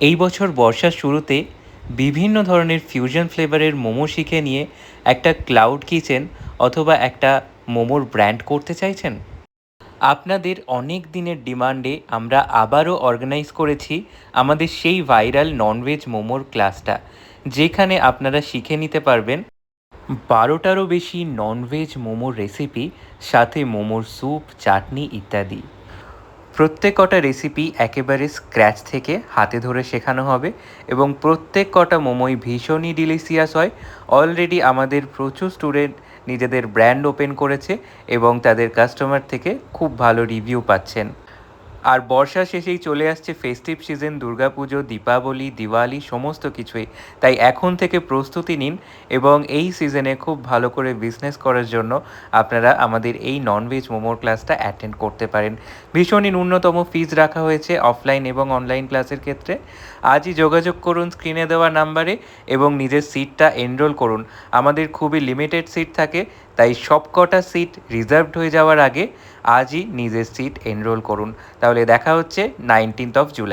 এই বছর বর্ষার শুরুতে বিভিন্ন ধরনের ফিউশন ফ্লেভারের মোমো শিখে নিয়ে একটা ক্লাউড কিচেন অথবা একটা মোমোর ব্র্যান্ড করতে চাইছেন? আপনাদের অনেক দিনের ডিমান্ডে আমরা আবারও অর্গানাইজ করেছি আমাদের সেই ভাইরাল ননভেজ মোমোর ক্লাসটা, যেখানে আপনারা শিখে নিতে পারবেন 12টারও বেশি ননভেজ মোমোর রেসিপি, সাথে মোমোর স্যুপ, চাটনি ইত্যাদি। প্রত্যেক কটা রেসিপি একেবারে স্ক্র্যাচ থেকে হাতে ধরে শেখানো হবে এবং প্রত্যেক কটা মোমোই ভীষণই ডিলিশিয়াস হয়। অলরেডি আমাদের প্রচুর স্টুডেন্ট নিজেদের ব্র্যান্ড ওপেন করেছে এবং তাদের কাস্টমার থেকে খুব ভালো রিভিউ পাচ্ছেন। আর বর্ষা শেষেই চলে আসছে ফেস্টিভ সিজন, দুর্গাপুজো, দীপাবলি, দিওয়ালি সমস্ত কিছুই। তাই এখন থেকে প্রস্তুতি নিন এবং এই সিজনে খুব ভালো করে বিজনেস করার জন্য আপনারা আমাদের এই ননভেজ মোমোর ক্লাসটা অ্যাটেন্ড করতে পারেন। ভীষণই ন্যূনতম ফিজ রাখা হয়েছে অফলাইন এবং অনলাইন ক্লাসের ক্ষেত্রে। আজই যোগাযোগ করুন স্ক্রিনে দেওয়া নাম্বারে এবং নিজের সিটটা এনরোল করুন। আমাদের খুবই লিমিটেড সিট থাকে, তাই সবকটা সিট রিজার্ভড হয়ে যাওয়ার আগে আজই নিজের সিট এনরোল করুন। তাহলে দেখা হচ্ছে 19th জুলাই।